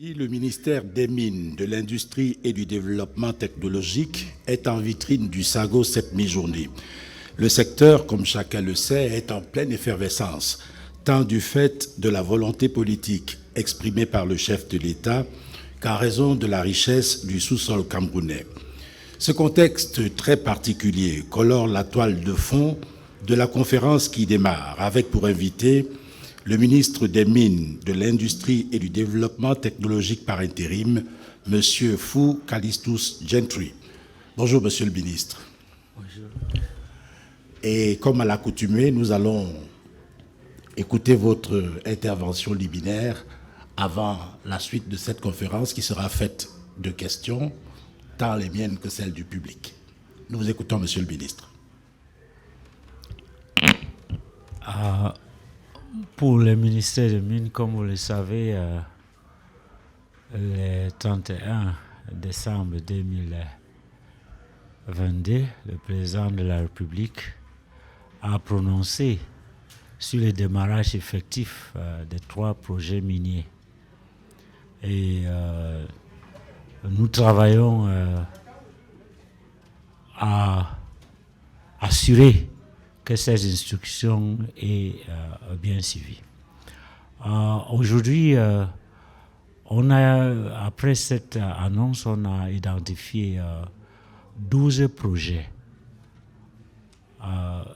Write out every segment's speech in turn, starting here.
Le ministère des Mines, de l'Industrie et du Développement technologique est en vitrine du SAGO cette mi-journée. Le secteur, comme chacun le sait, est en pleine effervescence, tant du fait de la volonté politique exprimée par le chef de l'État qu'en raison de la richesse du sous-sol camerounais. Ce contexte très particulier colore la toile de fond de la conférence qui démarre, avec pour invité le ministre des Mines, de l'Industrie et du Développement technologique par intérim, M. Fou Callistus Gentry. Bonjour, Monsieur le ministre. Bonjour. Et comme à l'accoutumée, nous allons écouter votre intervention liminaire avant la suite de cette conférence qui sera faite de questions, tant les miennes que celles du public. Nous vous écoutons, Monsieur le ministre. Pour le ministère des Mines, comme vous le savez, le 31 décembre 2022, le président de la République a prononcé sur le démarrage effectif des 3 projets miniers. Et nous travaillons à assurer que ces instructions est bien suivies. Aujourd'hui, après cette annonce, on a identifié 12 projets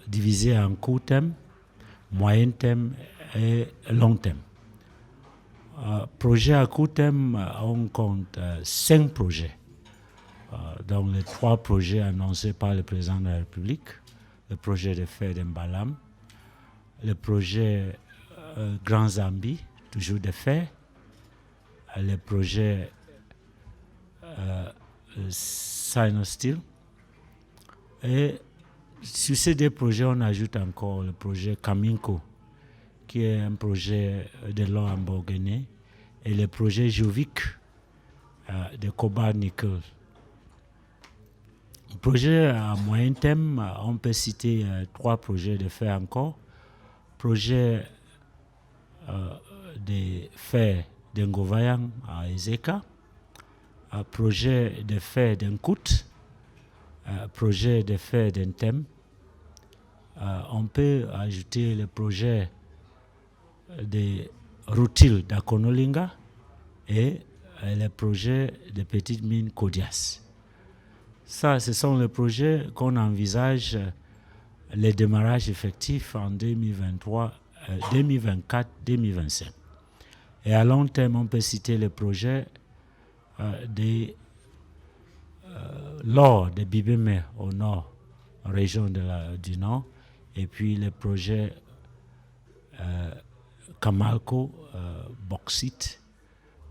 divisés en court terme, moyen terme et long terme. Projet à court terme, on compte 5 projets. Donc les 3 projets annoncés par le président de la République, le projet de fer d'Embalam, le projet Grand Zambie, toujours de fer, le projet Sinosteel. Et sur ces 2 projets, on ajoute encore le projet Kaminko, qui est un projet de l'or en Bourguenais, et le projet Jovic de cobalt-nickel. Projet à moyen terme, on peut citer 3 projets de fer encore. Projet de fer d'Ngovayang à Ezeka, projet de fer d'Nkout, projet de fer d'Ntem. On peut ajouter le projet de Routil d'Akonolinga et le projet de petite mine Kodias. Ça, ce sont les projets qu'on envisage le démarrage effectif en 2024-2025. Et à long terme, on peut citer le projet de l'or de Bibeme au nord, région du nord, et puis le projet Kamalko bauxite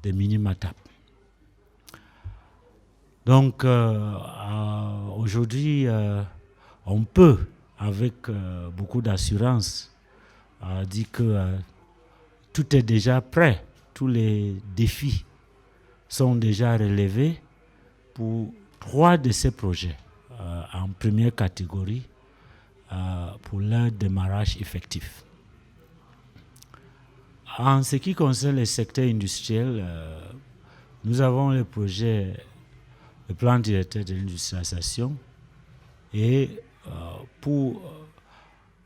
de Minimatap. Donc aujourd'hui, on peut, avec beaucoup d'assurance, dire que tout est déjà prêt. Tous les défis sont déjà relevés pour 3 de ces projets en première catégorie pour leur démarrage effectif. En ce qui concerne le secteur industriel, nous avons le plan directeur de l'industrialisation et pour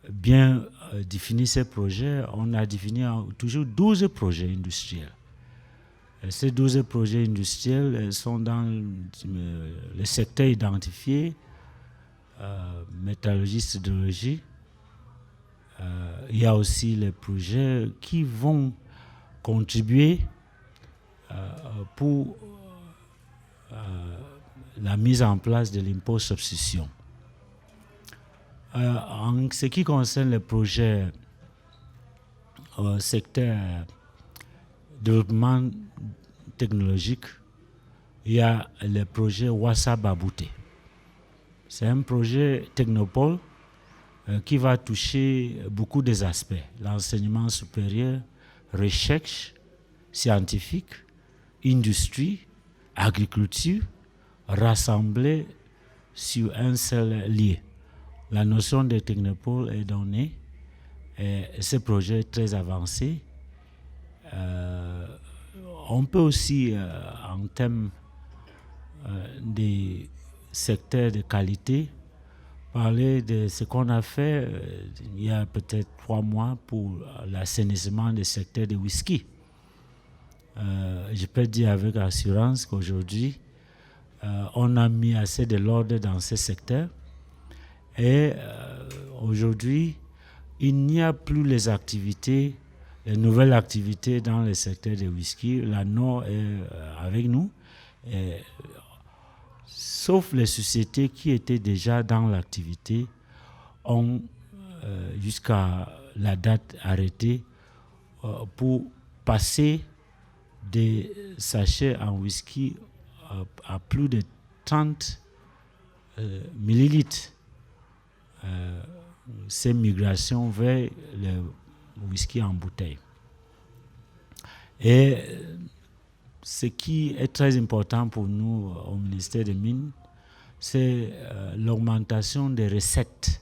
bien définir ces projets, on a défini toujours 12 projets industriels. Et ces 12 projets industriels sont dans le secteur identifié, métallurgie, sidérurgie. Il y a aussi les projets qui vont contribuer pour la mise en place de l'impôt substitution. En ce qui concerne les projets au secteur développement technologique, il y a le projet Wassa Babouté. C'est un projet technopole qui va toucher beaucoup des aspects. L'enseignement supérieur, recherche scientifique, industrie, agriculture, rassemblés sur un seul lieu. La notion de technopole est donnée et ce projet est très avancé. on peut aussi, en termes des secteurs de qualité, parler de ce qu'on a fait il y a peut-être 3 mois pour l'assainissement des secteurs de whisky. Je peux dire avec assurance qu'aujourd'hui, on a mis assez de l'ordre dans ces secteurs. Et aujourd'hui, il n'y a plus les nouvelles activités dans le secteur de whisky. L'ANO est avec nous. Et, sauf les sociétés qui étaient déjà dans l'activité, ont jusqu'à la date arrêtée pour passer des sachets en whisky à plus de 30 millilitres. Ces migrations vers le whisky en bouteille. Et ce qui est très important pour nous au ministère des Mines, c'est l'augmentation des recettes.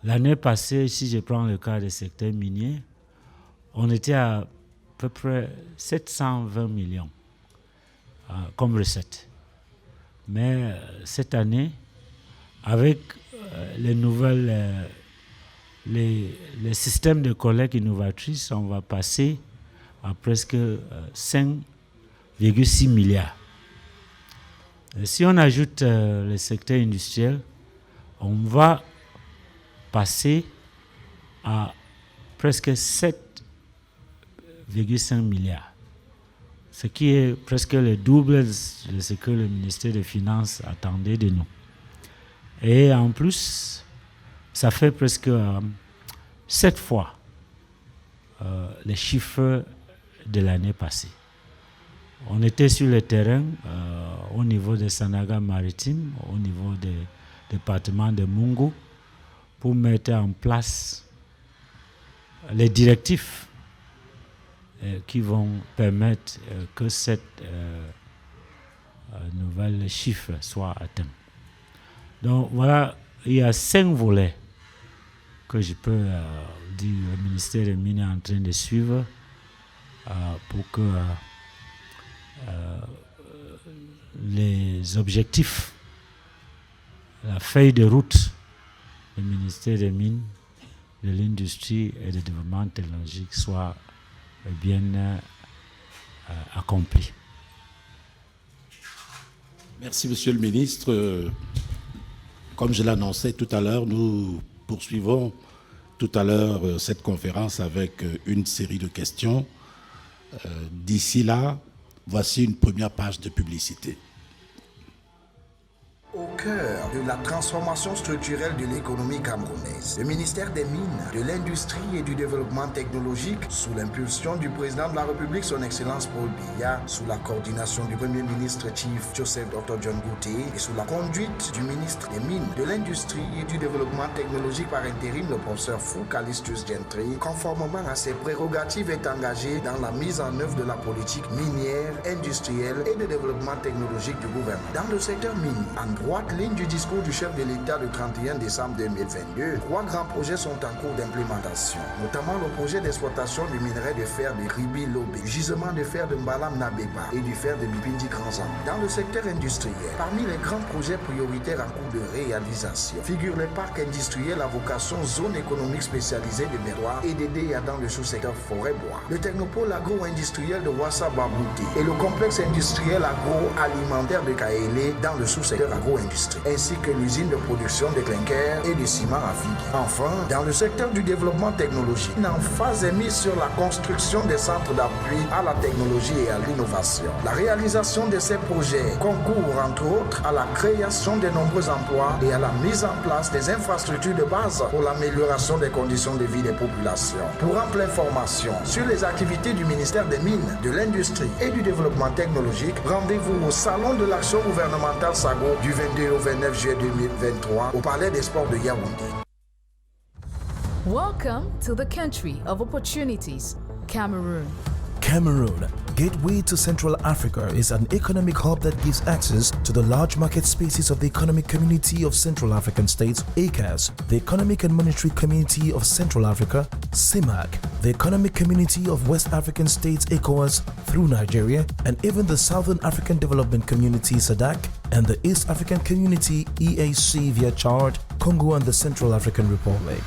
L'année passée, si je prends le cas du secteur minier, on était à peu près 720 millions comme recette. Mais cette année, avec les nouvelles, les systèmes de collecte innovatrices, on va passer à presque 5,6 milliards. Et si on ajoute le secteur industriel, on va passer à presque 7,5 milliards. Ce qui est presque le double de ce que le ministère des Finances attendait de nous. Et en plus, ça fait presque 7 fois les chiffres de l'année passée. On était sur le terrain au niveau de Sanaga Maritime, au niveau du département de Mungo, pour mettre en place les directives qui vont permettre que cette nouvelle chiffre soit atteint. Donc voilà, il y a 5 volets que je peux dire le ministère des Mines est en train de suivre pour que les objectifs, la feuille de route du ministère des Mines, de l'Industrie et du Développement technologique soient bien accomplis. Merci, Monsieur le Ministre. Comme je l'annonçais tout à l'heure, nous poursuivons tout à l'heure cette conférence avec une série de questions. D'ici là, voici une première page de publicité. Au cœur de la transformation structurelle de l'économie camerounaise, le ministère des Mines, de l'Industrie et du Développement technologique, sous l'impulsion du président de la République, son Excellence Paul Biya, sous la coordination du Premier ministre Chief Joseph Dr. John Gouté et sous la conduite du ministre des Mines, de l'Industrie et du Développement technologique par intérim, le professeur Fou Callistus Gentry, conformément à ses prérogatives, est engagé dans la mise en œuvre de la politique minière, industrielle et de développement technologique du gouvernement. Dans le secteur minier, en droite ligne du discours du chef de l'État le 31 décembre 2022, 3 grands projets sont en cours d'implémentation, notamment le projet d'exploitation du minerai de fer de Ribi-Lobé, du gisement de fer de Mbalam-Nabeba et du fer de Bipindi-Granzan. Dans le secteur industriel, parmi les grands projets prioritaires en cours de réalisation, figurent les parcs industriels à vocation zone économique spécialisée de Bérois et d'Edéa dans le sous-secteur forêt-bois, le technopôle agro-industriel de Ouassa-Babouté et le complexe industriel agroalimentaire de Kaélé dans le sous-secteur agro-industrie, ainsi que l'usine de production de clinker et de ciment à Figues. Enfin, dans le secteur du développement technologique, une emphase est mise sur la construction des centres d'appui à la technologie et à l'innovation. La réalisation de ces projets concourt entre autres à la création de nombreux emplois et à la mise en place des infrastructures de base pour l'amélioration des conditions de vie des populations. Pour ample information sur les activités du ministère des Mines, de l'Industrie et du Développement technologique, rendez-vous au Salon de l'Action gouvernementale SAGO du 22 au 29 juillet 2023 au Palais des Sports de Yaoundé. Welcome to the country of opportunities, Cameroon. Cameroon, Gateway to Central Africa is an economic hub that gives access to the large market spaces of the Economic Community of Central African States, ECAS, the Economic and Monetary Community of Central Africa, CEMAC, the Economic Community of West African States, ECOWAS, through Nigeria, and even the Southern African Development Community, SADC, and the East African Community, EAC, via Chad, Congo, and the Central African Republic.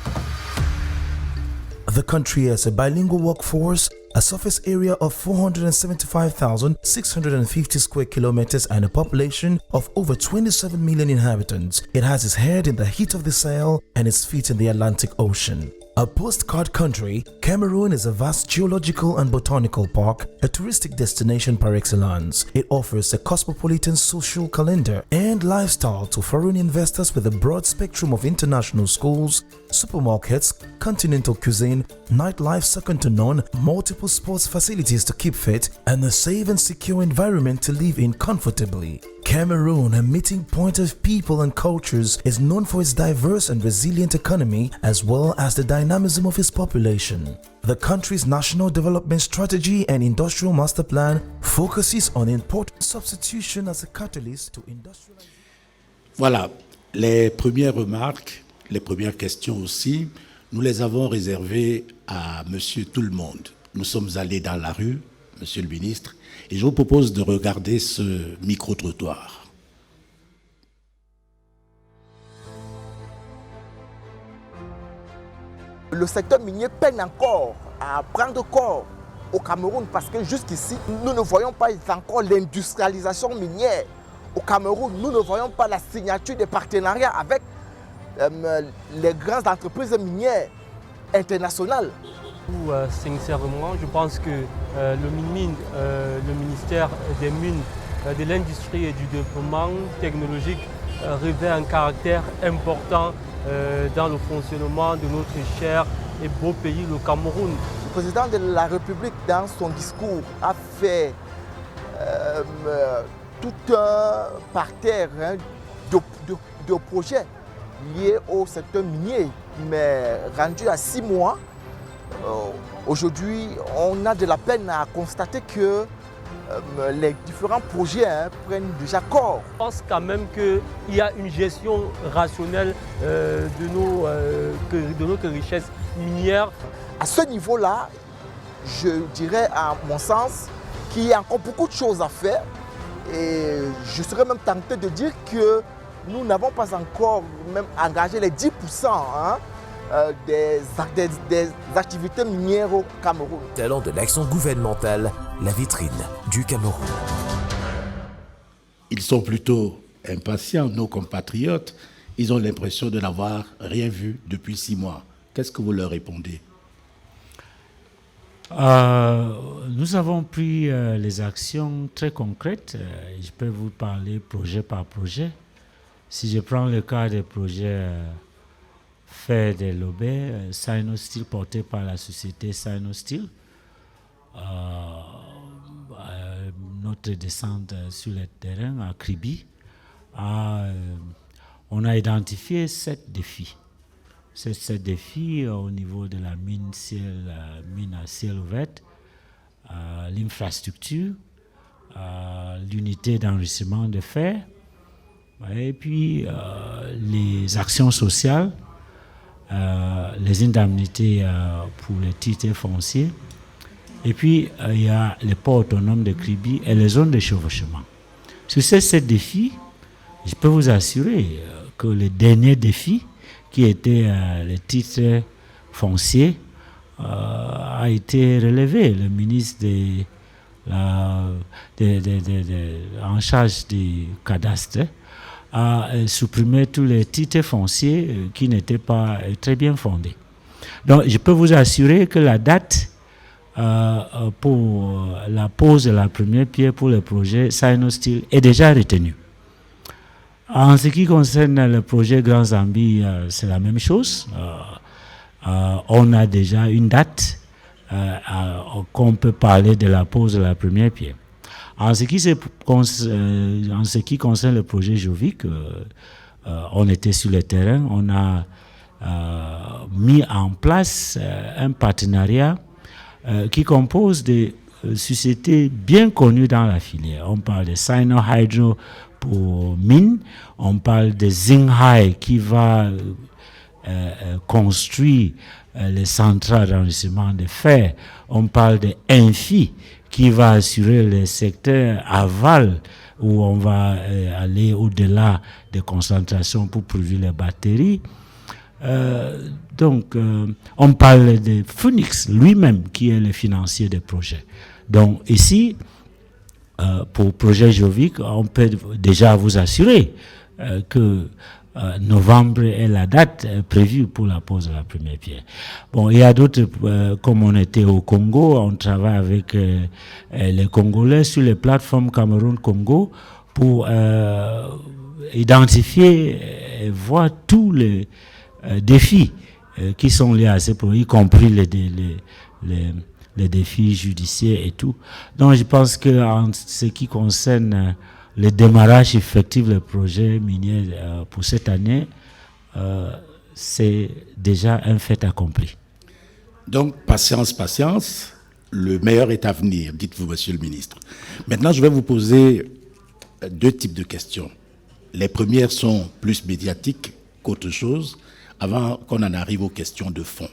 The country has a bilingual workforce, a surface area of 475,650 square kilometers, and a population of over 27 million inhabitants. It has its head in the heat of the Sahel and its feet in the Atlantic Ocean. A postcard country, Cameroon is a vast geological and botanical park, a touristic destination par excellence. It offers a cosmopolitan social calendar and lifestyle to foreign investors with a broad spectrum of international schools, supermarkets, continental cuisine, nightlife second to none, multiple sports facilities to keep fit, and a safe and secure environment to live in comfortably. Cameroon, a meeting point of people and cultures, is known for its diverse and resilient economy as well as the dynamism of its population. The country's national development strategy and industrial master plan focuses on important substitution as a catalyst to industrialization. Voilà, les premières remarques, les premières questions aussi, nous les avons réservées à Monsieur Tout-le-Monde. Nous sommes allés dans la rue, Monsieur le ministre, et je vous propose de regarder ce micro-trottoir. Le secteur minier peine encore à prendre corps au Cameroun parce que jusqu'ici, nous ne voyons pas encore l'industrialisation minière. Au Cameroun, nous ne voyons pas la signature des partenariats avec les grandes entreprises minières internationales. Sincèrement, je pense que le ministère des Mines, de l'Industrie et du Développement technologique revêt un caractère important dans le fonctionnement de notre cher et beau pays, le Cameroun. Le président de la République, dans son discours, a fait tout un parterre de projets liés au secteur minier, mais rendu à 6 mois. Aujourd'hui, on a de la peine à constater que les différents projets prennent déjà corps. Je pense quand même qu'il y a une gestion rationnelle de notre richesse minière. À ce niveau-là, je dirais à mon sens qu'il y a encore beaucoup de choses à faire. Et je serais même tenté de dire que nous n'avons pas encore même engagé les 10% des activités minières au Cameroun. Talent de l'action gouvernementale, la vitrine du Cameroun. Ils sont plutôt impatients, nos compatriotes. Ils ont l'impression de n'avoir rien vu depuis 6 mois. Qu'est-ce que vous leur répondez? Nous avons pris les actions très concrètes. Je peux vous parler projet par projet. Si je prends le cas des projets faits des Lobé, Sinosteel, porté par la société Sinosteel, notre descente sur le terrain à Kribi, on a identifié 7 défis. Ces défis au niveau de la mine à ciel ouvert, l'infrastructure, l'unité d'enrichissement de fer, et puis les actions sociales, les indemnités pour les titres fonciers, et puis il y a les ports autonomes de Kribi et les zones de chevauchement. Sur ces 7 défis, je peux vous assurer que le dernier défi, qui était les titres fonciers, a été relevé. Le ministre en charge du cadastre a supprimé tous les titres fonciers qui n'étaient pas très bien fondés. Donc, je peux vous assurer que la date pour la pose de la première pierre pour le projet Sinosteel est déjà retenue. En ce qui concerne le projet Grand Zambie, c'est la même chose. On a déjà une date qu'on peut parler de la pose de la première pierre. En ce qui concerne le projet Jovic, on était sur le terrain, on a mis en place un partenariat qui compose de sociétés bien connues dans la filière. On parle de Sino-Hydro pour mine, on parle de Xinghai qui va construire les centrales d'enrichissement de fer, on parle de Enfi qui va assurer le secteur aval où on va aller au-delà des concentrations pour produire les batteries. Donc, on parle de Phoenix lui-même qui est le financier des projets. Donc, ici, pour projet Jovic, on peut déjà vous assurer que novembre est la date prévue pour la pose de la première pierre. Bon, il y a d'autres, comme on était au Congo, on travaille avec les Congolais sur les plateformes Cameroun-Congo pour identifier et voir tous les défis qui sont liés à ces projets, y compris les défis judiciaires et tout. Donc je pense que en ce qui concerne le démarrage effectif des projets miniers pour cette année, c'est déjà un fait accompli. Donc patience, patience, le meilleur est à venir, dites-vous, monsieur le ministre. Maintenant, je vais vous poser deux types de questions. Les premières sont plus médiatiques qu'autre chose, avant qu'on en arrive aux questions de fond.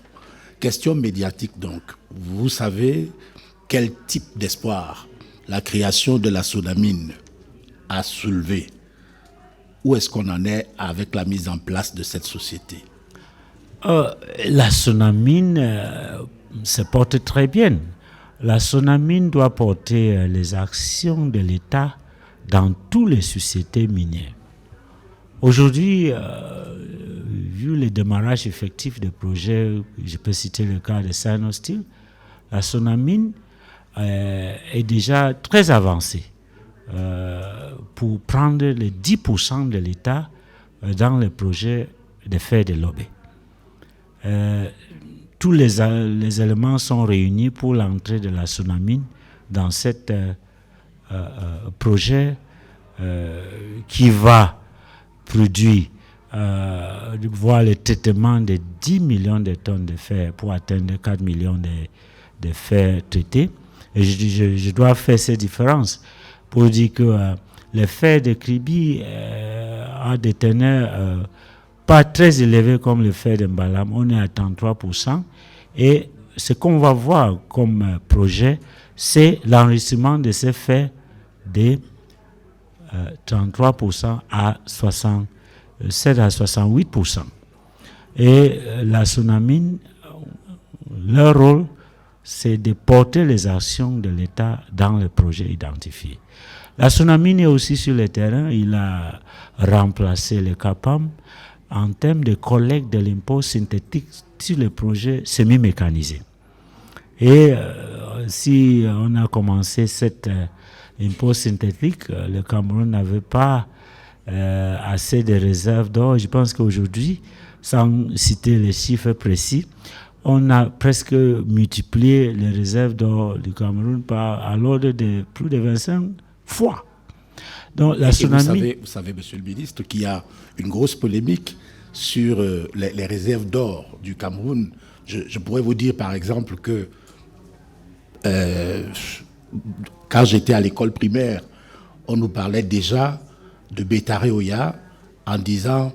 Question médiatique donc. Vous savez quel type d'espoir la création de la Sonamine a soulevé? Où est-ce qu'on en est avec la mise en place de cette société? La Sonamine se porte très bien. La Sonamine doit porter les actions de l'État dans toutes les sociétés minières. Aujourd'hui, vu le démarrage effectif des projets, je peux citer le cas de Sinosteel, la Sonamine est déjà très avancée pour prendre les 10% de l'État dans le projet de fer de Lobé. Tous les éléments sont réunis pour l'entrée de la Sonamine dans cet projet qui va produire voir le traitement de 10 millions de tonnes de fer pour atteindre 4 millions de fer traités. Et je dois faire ces différences pour dire que le fer de Kribi a des teneurs pas très élevées comme le fer de Mbalam. On est à 33%. Et ce qu'on va voir comme projet, c'est l'enrichissement de ces fers de 33% à 68%. Et la Sonamine, leur rôle, c'est de porter les actions de l'État dans le projet identifié. La Sonamine est aussi sur le terrain. Il a remplacé le CAPAM en termes de collecte de l'impôt synthétique sur les projets semi-mécanisés. Et si on a commencé cet impôt synthétique, le Cameroun n'avait pas assez de réserves d'or. Je pense qu'aujourd'hui, sans citer les chiffres précis, on a presque multiplié les réserves d'or du Cameroun à l'ordre de plus de 25 fois. Donc, la Sonamine... Vous savez, monsieur le ministre, qu'il y a une grosse polémique sur les réserves d'or du Cameroun. Je pourrais vous dire, par exemple, que quand j'étais à l'école primaire, on nous parlait déjà de Bétare-Oya en disant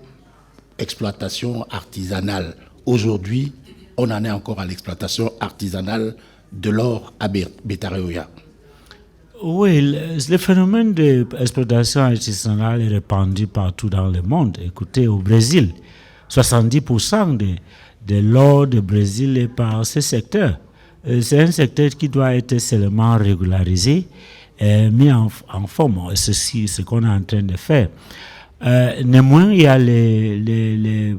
exploitation artisanale. Aujourd'hui, on en est encore à l'exploitation artisanale de l'or à Bétare-Oya. Oui, le phénomène de l'exploitation artisanale est répandu partout dans le monde. Écoutez, au Brésil, 70% de l'or du Brésil est par ce secteur. C'est un secteur qui doit être seulement régularisé, mis en forme. C'est ce qu'on est en train de faire. Néanmoins, il y a les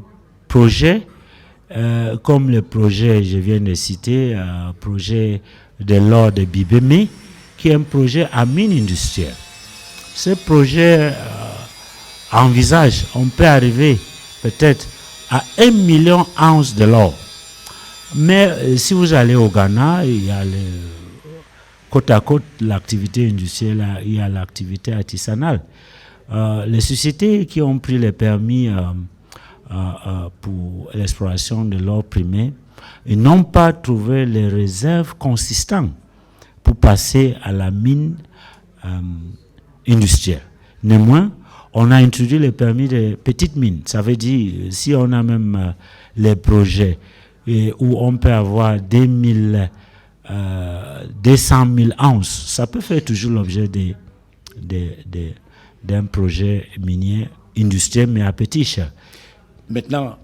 projets, comme le projet, je viens de citer, projet de l'or de Bibémé, qui est un projet à mine industrielle. Ce projet envisage, on peut arriver peut-être à 1 million d'ounces de l'or. Mais si vous allez au Ghana, il y a côte à côte l'activité industrielle, il y a l'activité artisanale. Les sociétés qui ont pris les permis pour l'exploration de l'or primé, ils n'ont pas trouvé les réserves consistantes pour passer à la mine industrielle. Néanmoins, on a introduit le permis de petites mines. Ça veut dire, si on a même les projets où on peut avoir 200 000 ounces, ça peut faire toujours l'objet d'un projet minier industriel, mais à petite échelle. Maintenant,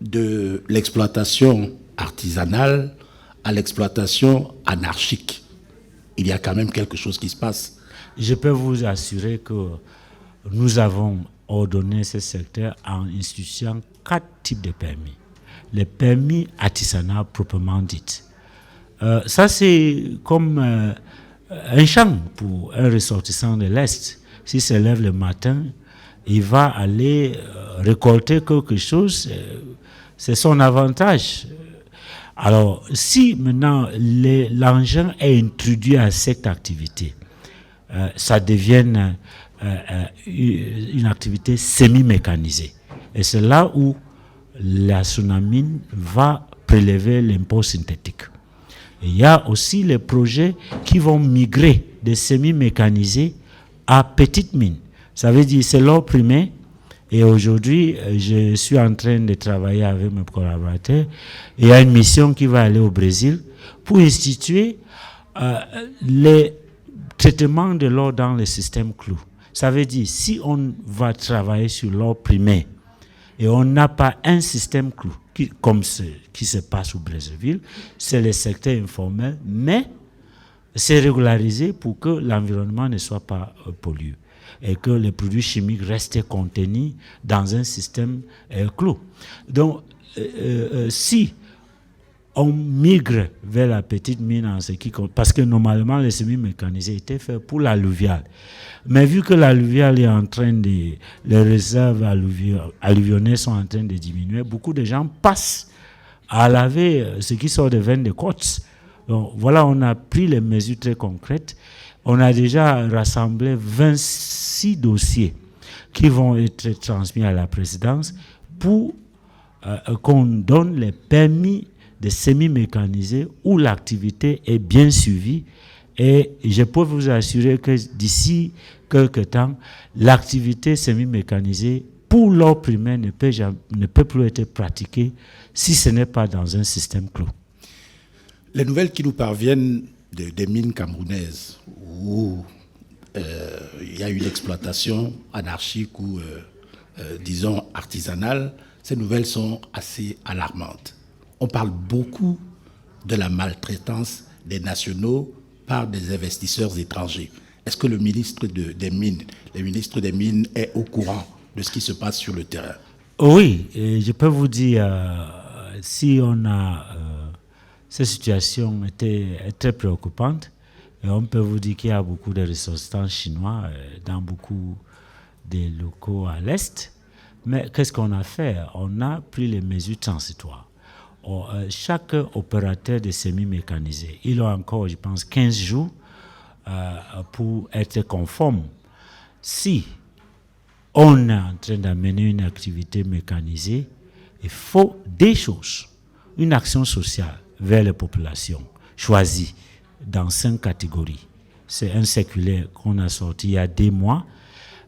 de l'exploitation artisanale à l'exploitation anarchique, il y a quand même quelque chose qui se passe. Je peux vous assurer que nous avons ordonné ce secteur en instituant 4 types de permis. Les permis artisanaux proprement dit. Ça, c'est comme un champ pour un ressortissant de l'Est. S'il se lève le matin, il va aller récolter quelque chose, c'est son avantage. Alors, si maintenant l'engin est introduit à cette activité, ça devient une activité semi-mécanisée. Et c'est là où la SONAMINE va prélever l'impôt synthétique. Et il y a aussi les projets qui vont migrer de semi-mécanisés à petites mines. Ça veut dire c'est l'or primé. Et aujourd'hui, je suis en train de travailler avec mes collaborateurs. Il y a une mission qui va aller au Brésil pour instituer les traitements de l'or dans le système clou. Ça veut dire, si on va travailler sur l'or primaire et on n'a pas un système clou, comme ce qui se passe au Brésil, c'est le secteur informel, mais c'est régularisé pour que l'environnement ne soit pas pollué et que les produits chimiques restent contenus dans un système clos. Donc, si on migre vers la petite mine en ce qui compte, parce que normalement les semi-mécanisés étaient faits pour l'alluvial. Mais vu que l'alluvial est en train de, les réserves alluvionnaires sont en train de diminuer, beaucoup de gens passent à laver ce qui sort des veines de côte. Donc voilà, on a pris les mesures très concrètes. On a déjà rassemblé 26 dossiers qui vont être transmis à la présidence pour qu'on donne les permis de semi-mécanisés où l'activité est bien suivie. Et je peux vous assurer que d'ici quelques temps, l'activité semi-mécanisée pour l'or primaire ne peut plus être pratiquée si ce n'est pas dans un système clos. Les nouvelles qui nous parviennent des mines camerounaises où il y a une exploitation anarchique ou, disons, artisanale, ces nouvelles sont assez alarmantes. On parle beaucoup de la maltraitance des nationaux par des investisseurs étrangers. Est-ce que le ministre des Mines est au courant de ce qui se passe sur le terrain? Oui, je peux vous dire, si on a... cette situation est très préoccupante. Et on peut vous dire qu'il y a beaucoup de ressortissants chinois dans beaucoup des locaux à l'Est. Mais qu'est-ce qu'on a fait? On a pris les mesures transitoires. Chaque opérateur de semi-mécanisé, il a encore, je pense, 15 jours pour être conforme. Si on est en train d'amener une activité mécanisée, il faut des choses. Une action sociale vers les populations choisies dans 5 catégories. C'est un circulaire qu'on a sorti il y a 2 mois.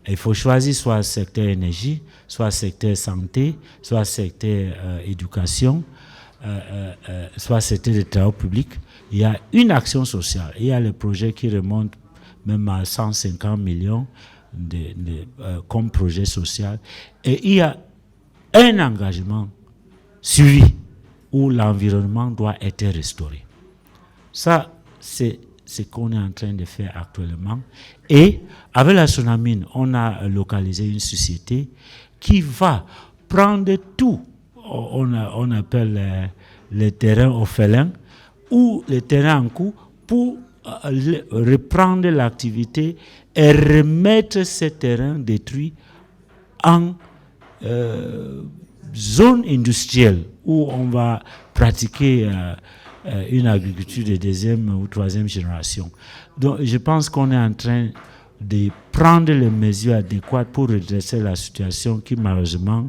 Il faut choisir soit secteur énergie, soit secteur santé, soit secteur éducation, soit secteur de travaux publics. Il y a une action sociale. Il y a le projet qui remonte même à 150 millions comme projet social. Et il y a un engagement suivi où l'environnement doit être restauré. Ça, c'est ce qu'on est en train de faire actuellement. Et avec la SONAMINE, on a localisé une société qui va prendre tout. On appelle les terrains orphelins ou les terrains en cours pour reprendre l'activité et remettre ces terrains détruits en zone industrielle où on va pratiquer une agriculture de 2e ou 3e génération. Donc je pense qu'on est en train de prendre les mesures adéquates pour redresser la situation qui malheureusement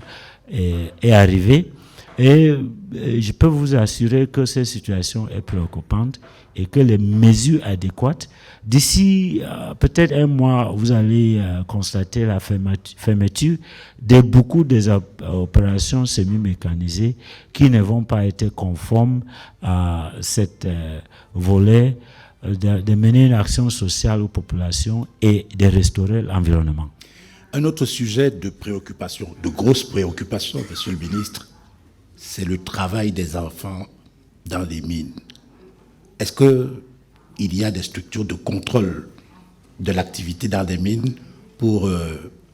est arrivée. Et je peux vous assurer que cette situation est préoccupante et que les mesures adéquates, d'ici peut-être un mois, vous allez constater la fermeture de beaucoup des opérations semi-mécanisées qui ne vont pas être conformes à cette volet de mener une action sociale aux populations et de restaurer l'environnement. Un autre sujet de préoccupation, de grosse préoccupation, Monsieur le ministre, c'est le travail des enfants dans les mines. Est-ce qu'il y a des structures de contrôle de l'activité dans les mines pour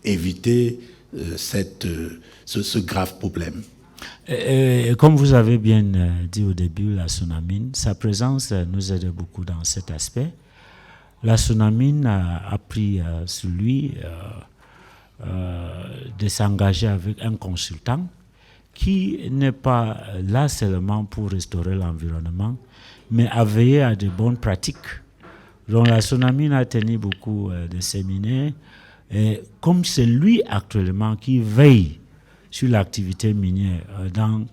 éviter ce grave problème? Comme vous avez bien dit au début, la Sonamine, sa présence nous aide beaucoup dans cet aspect. La Sonamine a pris sur lui de s'engager avec un consultant qui n'est pas là seulement pour restaurer l'environnement, mais à veiller à de bonnes pratiques. Donc la Sonamine a tenu beaucoup de séminaires, et comme c'est lui actuellement qui veille sur l'activité minière dans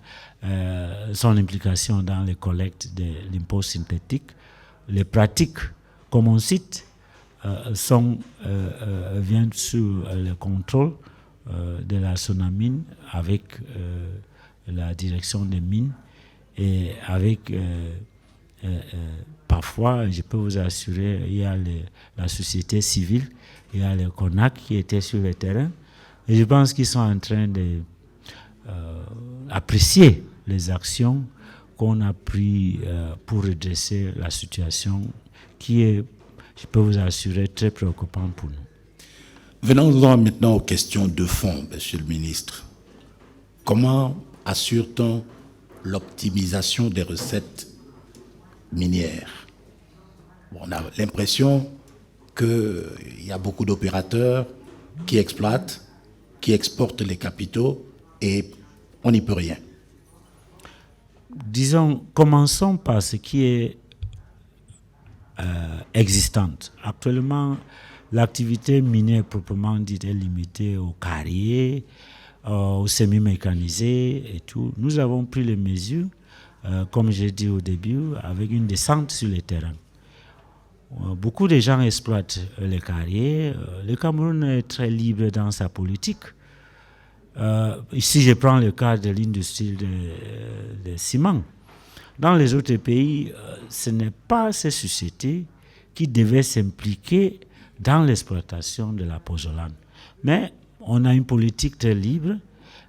son implication dans les collectes de l'impôt synthétique, les pratiques, comme on cite, viennent sous le contrôle de la Sonamine avec la direction des mines et avec parfois, je peux vous assurer, il y a la société civile, il y a les CONAC qui étaient sur le terrain et je pense qu'ils sont en train d'apprécier les actions qu'on a prises pour redresser la situation qui est, je peux vous assurer, très préoccupante pour nous. Venons-en maintenant aux questions de fond, Monsieur le ministre. Comment assure-t-on l'optimisation des recettes minières? On a l'impression qu'il y a beaucoup d'opérateurs qui exploitent, qui exportent les capitaux et on n'y peut rien. Disons, commençons par ce qui est existante. Actuellement, l'activité minière proprement dite est limitée aux carriers, aux semi-mécanisés et tout. Nous avons pris les mesures, comme j'ai dit au début, avec une descente sur le terrain. Beaucoup de gens exploitent les carriers. Le Cameroun est très libre dans sa politique. Ici, je prends le cas de l'industrie de ciment. Dans les autres pays, ce n'est pas ces sociétés qui devaient s'impliquer dans l'exploitation de la pozolane. Mais on a une politique très libre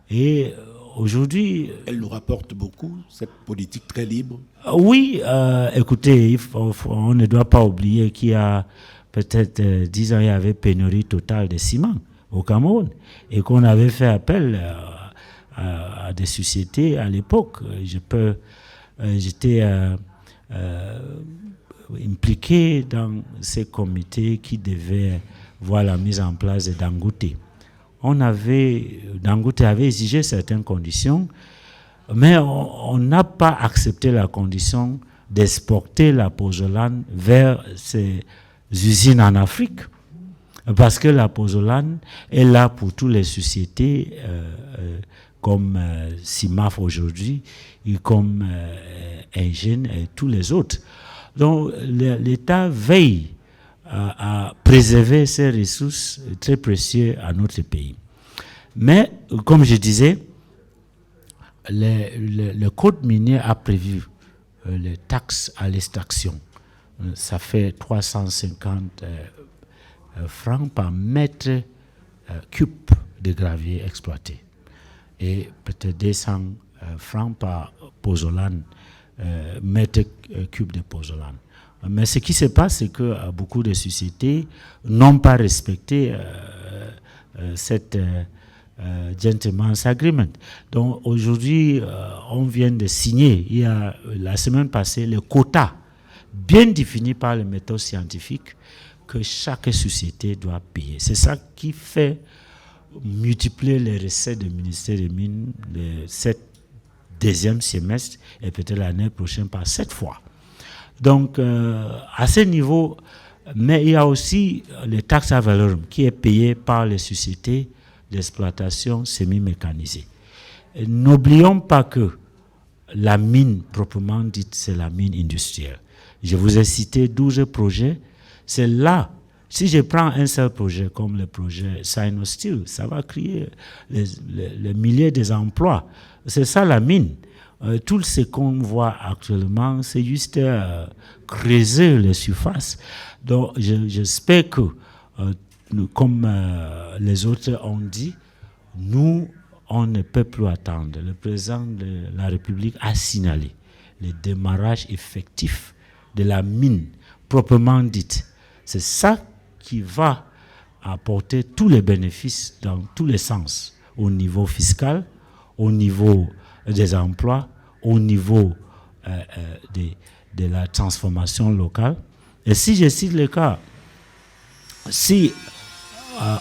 et aujourd'hui... Elle nous rapporte beaucoup, cette politique très libre? Oui, écoutez, on ne doit pas oublier qu'il y a peut-être 10 ans, il y avait pénurie totale de ciment au Cameroun et qu'on avait fait appel à des sociétés à l'époque. J'étais impliqué dans ces comités qui devaient voir la mise en place de Dangote. Dangote avait exigé certaines conditions, mais on n'a pas accepté la condition d'exporter la pozolane vers ces usines en Afrique, parce que la pozolane est là pour toutes les sociétés comme CIMAF aujourd'hui, et comme Engen et tous les autres. Donc l'État veille à préserver ces ressources très précieuses à notre pays. Mais, comme je disais, le code minier a prévu les taxes à l'extraction. Ça fait 350 francs par mètre cube de gravier exploité. Et peut-être 200 francs par pozolane, mètre cube de pozolane. Mais ce qui se passe, c'est que beaucoup de sociétés n'ont pas respecté cette gentleman's agreement. Donc aujourd'hui, on vient de signer, il y a la semaine passée, le quota bien défini par les méthodes scientifiques que chaque société doit payer. C'est ça qui fait multiplier les recettes du ministère des Mines de cette deuxième semestre et peut-être l'année prochaine par 7 fois. Donc, à ce niveau, mais il y a aussi les taxes à valeur qui est payée par les sociétés d'exploitation semi-mécanisée. n'oublions pas que la mine proprement dite, c'est la mine industrielle. Je vous ai cité 12 projets. C'est là, si je prends un seul projet comme le projet Sinosteel, ça va créer les milliers d'emplois. C'est ça la mine. Tout ce qu'on voit actuellement, c'est juste creuser les surfaces. Donc j'espère que, comme les autres ont dit, nous, on ne peut plus attendre. Le président de la République a signalé le démarrage effectif de la mine proprement dite. C'est ça qui va apporter tous les bénéfices dans tous les sens, au niveau fiscal, au niveau des emplois, au niveau de la transformation locale. Et si je cite le cas, si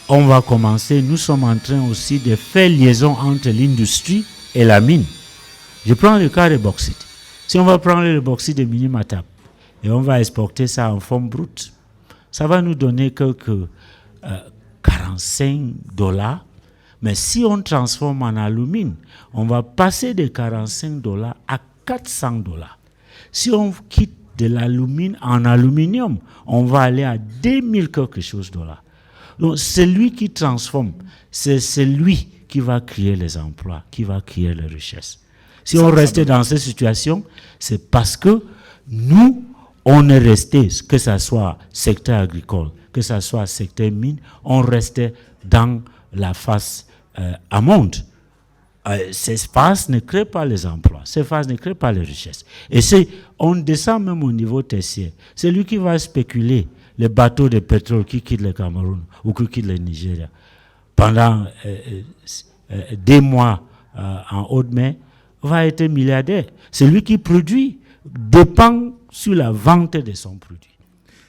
on va commencer, nous sommes en train aussi de faire liaison entre l'industrie et la mine. Je prends le cas de bauxite. Si on va prendre le bauxite de Minimatap et on va exporter ça en forme brute, ça va nous donner quelques $45. Mais si on transforme en alumine, on va passer de $45 à $400. Si on quitte de l'alumine en aluminium, on va aller à 2000 quelque chose $. Donc, c'est lui qui transforme, c'est lui qui va créer les emplois, qui va créer les richesses. Si on restait dans cette situation, c'est parce que nous, on est resté, que ce soit secteur agricole, que ce soit secteur mine, on restait dans la phase amont. Ces phases ne créent pas les emplois, ces phases ne créent pas les richesses. Et on descend même au niveau tertiaire. C'est lui qui va spéculer les bateaux de pétrole qui quittent le Cameroun ou qui quittent le Nigeria. Pendant des mois en haute mer, va être milliardaire. Celui qui produit dépend sur la vente de son produit.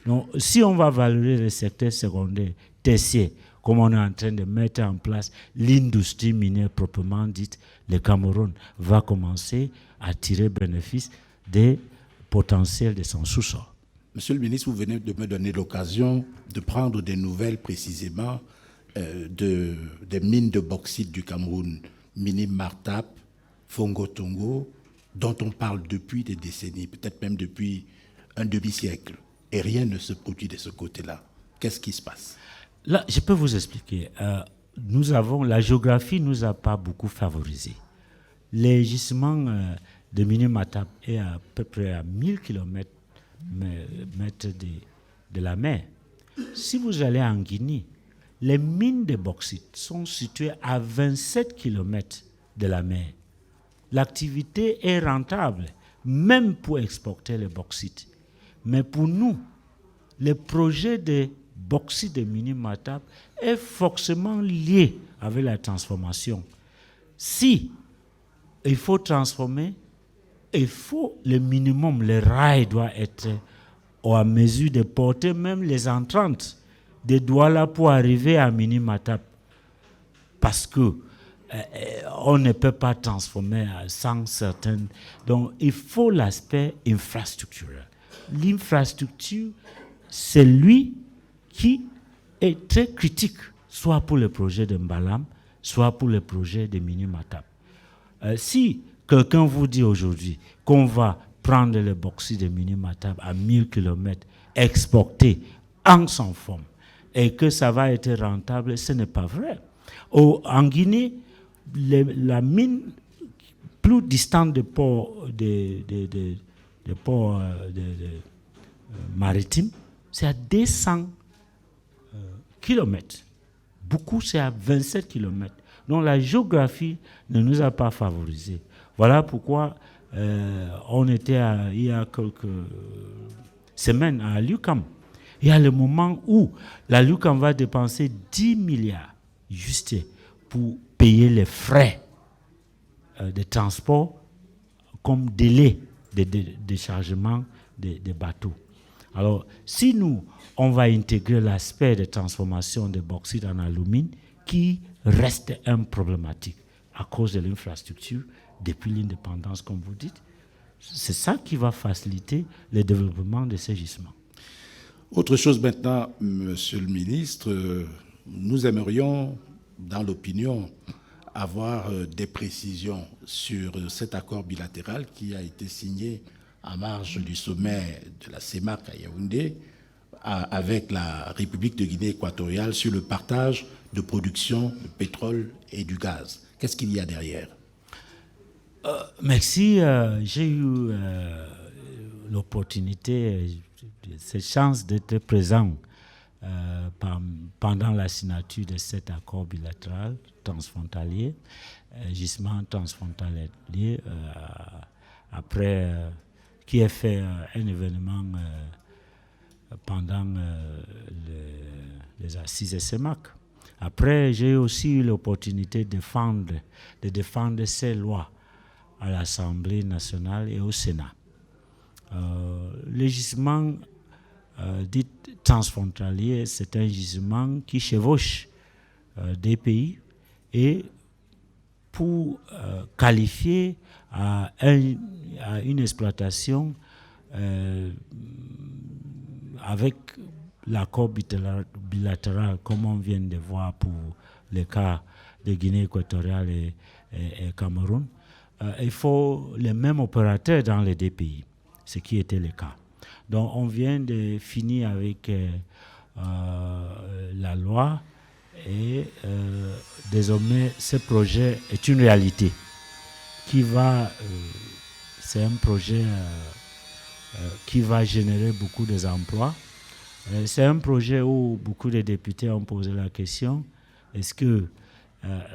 Donc, si on va valoriser le secteur secondaire, tertiaire, comme on est en train de mettre en place l'industrie minière proprement dite, le Cameroun va commencer à tirer bénéfice des potentiels de son sous-sol. Monsieur le ministre, vous venez de me donner l'occasion de prendre des nouvelles précisément des mines de bauxite du Cameroun, Minimatap, Fongo-Tongo, dont on parle depuis des décennies, peut-être même depuis un demi-siècle. Et rien ne se produit de ce côté-là. Qu'est-ce qui se passe? Là, je peux vous expliquer. La géographie ne nous a pas beaucoup favorisés. Les gisements de Minimatap est à peu près à 1000 km de la mer. Si vous allez en Guinée, les mines de bauxite sont situées à 27 km de la mer. L'activité est rentable, même pour exporter le bauxite. Mais pour nous, le projet de bauxite de Minimatap est forcément lié avec la transformation. Si il faut transformer, il faut le minimum, le rail doit être à mesure de porter même les entrantes de Douala pour arriver à Minimatap. Parce que on ne peut pas transformer sans certaines... Donc, il faut l'aspect infrastructurel. L'infrastructure, c'est lui qui est très critique, soit pour le projet de Mbalam, soit pour le projet de Minimatap. Si quelqu'un vous dit aujourd'hui qu'on va prendre le bauxite de Minimatap à 1000 km, exporter en sans forme, et que ça va être rentable, ce n'est pas vrai. En Guinée, la mine plus distante des ports maritimes, c'est à 200 km. Beaucoup, c'est à 27 km. Donc la géographie ne nous a pas favorisés. Voilà pourquoi on était il y a quelques semaines à l'UQAM. Il y a le moment où la LUQAM va dépenser 10 milliards juste pour payer les frais de transport comme délai de déchargement des bateaux. Alors, si nous, on va intégrer l'aspect de transformation de bauxite en alumine, qui reste un problématique à cause de l'infrastructure depuis l'indépendance, comme vous dites, c'est ça qui va faciliter le développement de ces gisements. Autre chose maintenant, Monsieur le ministre, nous aimerions, dans l'opinion, avoir des précisions sur cet accord bilatéral qui a été signé en marge du sommet de la CEMAC à Yaoundé avec la République de Guinée équatoriale sur le partage de production de pétrole et du gaz. Qu'est-ce qu'il y a derrière? Merci. J'ai eu l'opportunité, cette chance d'être présent pendant la signature de cet accord bilatéral transfrontalier, gisement transfrontalier, après qui a fait un événement pendant les assises CEMAC. Après, j'ai aussi eu l'opportunité de défendre ces lois à l'Assemblée nationale et au Sénat. Le gisement dit transfrontalier, c'est un gisement qui chevauche des pays et pour qualifier à une exploitation avec l'accord bilatéral, comme on vient de voir pour le cas de Guinée équatoriale et Cameroun, il faut les mêmes opérateurs dans les deux pays, ce qui était le cas. Donc on vient de finir avec la loi et désormais ce projet est une réalité qui va, c'est un projet qui va générer beaucoup d'emplois. C'est un projet où beaucoup de députés ont posé la question, est-ce que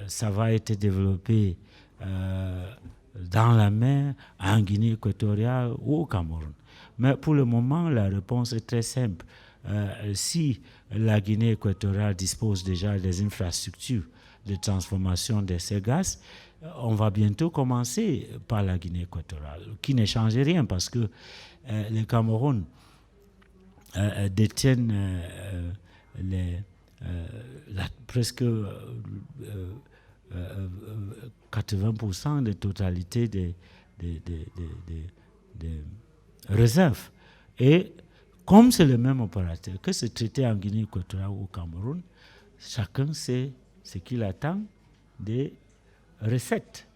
ça va être développé dans la mer, en Guinée équatoriale ou au Cameroun? Mais pour le moment, la réponse est très simple. Si la Guinée équatoriale dispose déjà des infrastructures de transformation de ces gaz, on va bientôt commencer par la Guinée équatoriale, qui ne change rien parce que le Cameroun détiennent presque 80% de totalité des réserves. Et comme c'est le même opérateur, que c'est traité en Guinée équatoriale ou au Cameroun, chacun sait ce qu'il attend des recettes.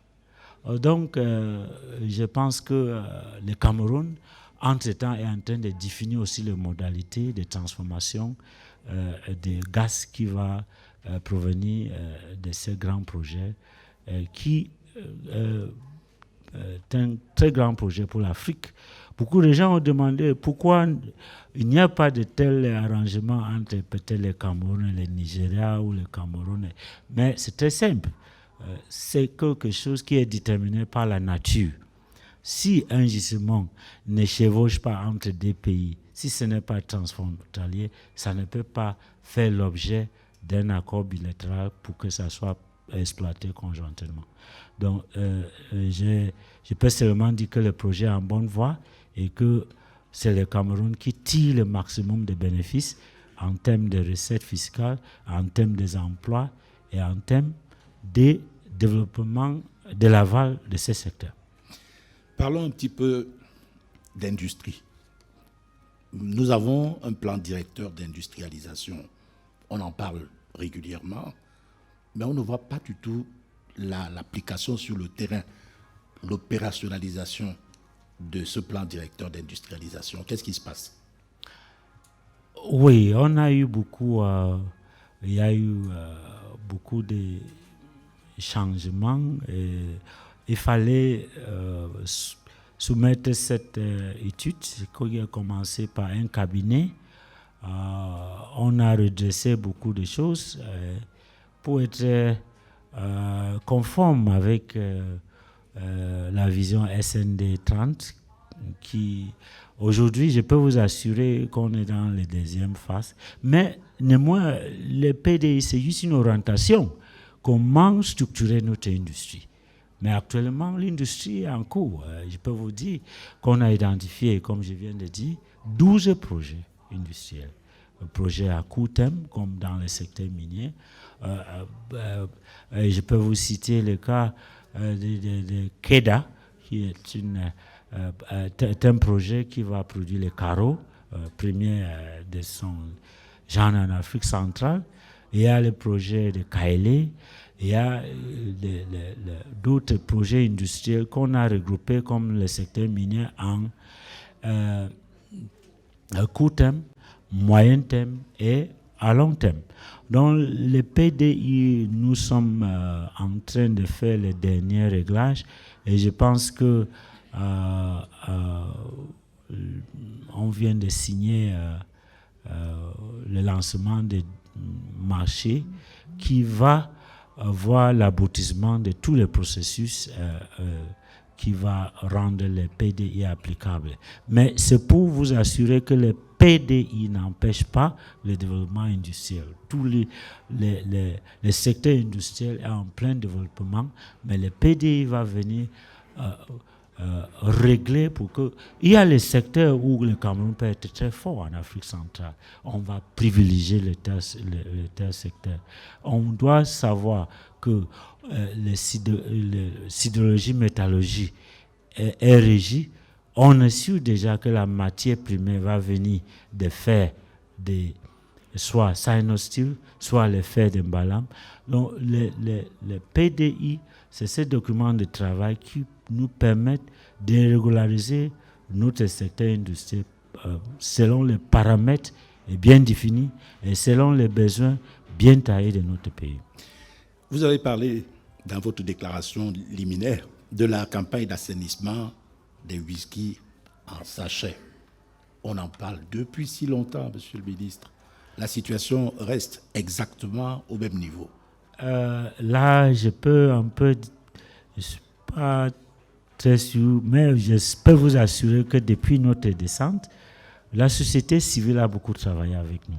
Donc, je pense que le Cameroun, entre-temps, est en train de définir aussi les modalités de transformation des gaz qui va provenir de ces grands projets qui est un très grand projet pour l'Afrique. Beaucoup de gens ont demandé pourquoi il n'y a pas de tel arrangement entre peut-être le Cameroun et le Nigeria ou le Cameroun. Mais c'est très simple. C'est quelque chose qui est déterminé par la nature. Si un gisement ne chevauche pas entre deux pays, si ce n'est pas transfrontalier, ça ne peut pas faire l'objet d'un accord bilatéral pour que ça soit exploité conjointement. Donc, je peux seulement dire que le projet est en bonne voie et que c'est le Cameroun qui tire le maximum de bénéfices en termes de recettes fiscales, en termes des emplois et en termes de développement de l'aval de ces secteurs. Parlons un petit peu d'industrie. Nous avons un plan directeur d'industrialisation. On en parle régulièrement, mais on ne voit pas du tout l'application sur le terrain, l'opérationnalisation de ce plan directeur d'industrialisation. Qu'est-ce qui se passe? Oui, on a eu beaucoup, il y a eu beaucoup de changements. Il fallait soumettre cette étude qui a commencé par un cabinet. On a redressé beaucoup de choses pour être conforme avec la vision SND 30 qui, aujourd'hui, je peux vous assurer qu'on est dans la deuxième phase. Mais néanmoins, le PDI, c'est juste une orientation. Comment structurer notre industrie? Mais actuellement, l'industrie est en cours. Je peux vous dire qu'on a identifié, comme je viens de dire, 12 projets industriels. Projets à court terme, comme dans le secteur minier. Je peux vous citer le cas de KEDA, qui est un projet qui va produire les carreaux, premier de son genre en Afrique centrale. Il y a le projet de Kaélé, Il y a d'autres projets industriels qu'on a regroupés comme le secteur minier en court terme, moyen terme et à long terme. Dans le PDI, nous sommes en train de faire les derniers réglages et je pense que on vient de signer le lancement des marchés qui va voir l'aboutissement de tous les processus qui va rendre les PDI applicables. Mais c'est pour vous assurer que les PDI n'empêchent pas le développement industriel. Tous les secteurs industriels sont en plein développement, mais le PDI va venir régler pour que... Il y a les secteurs où le Cameroun peut être très fort en Afrique centrale. On va privilégier le tel secteur. On doit savoir que la sidérurgie, métallurgie est régie. On est sûr déjà que la matière première va venir des fers, soit Sinosteel, soit les fers d'Embalam. Donc, les PDI, c'est ces documents de travail qui nous permettent de régulariser notre secteur industriel selon les paramètres bien définis et selon les besoins bien taillés de notre pays. Vous avez parlé dans votre déclaration liminaire de la campagne d'assainissement des whisky en sachet. On en parle depuis si longtemps, Monsieur le ministre. La situation reste exactement au même niveau. Là, je peux un peu... Je ne suis pas très sûr, mais je peux vous assurer que depuis notre descente, la société civile a beaucoup travaillé avec nous.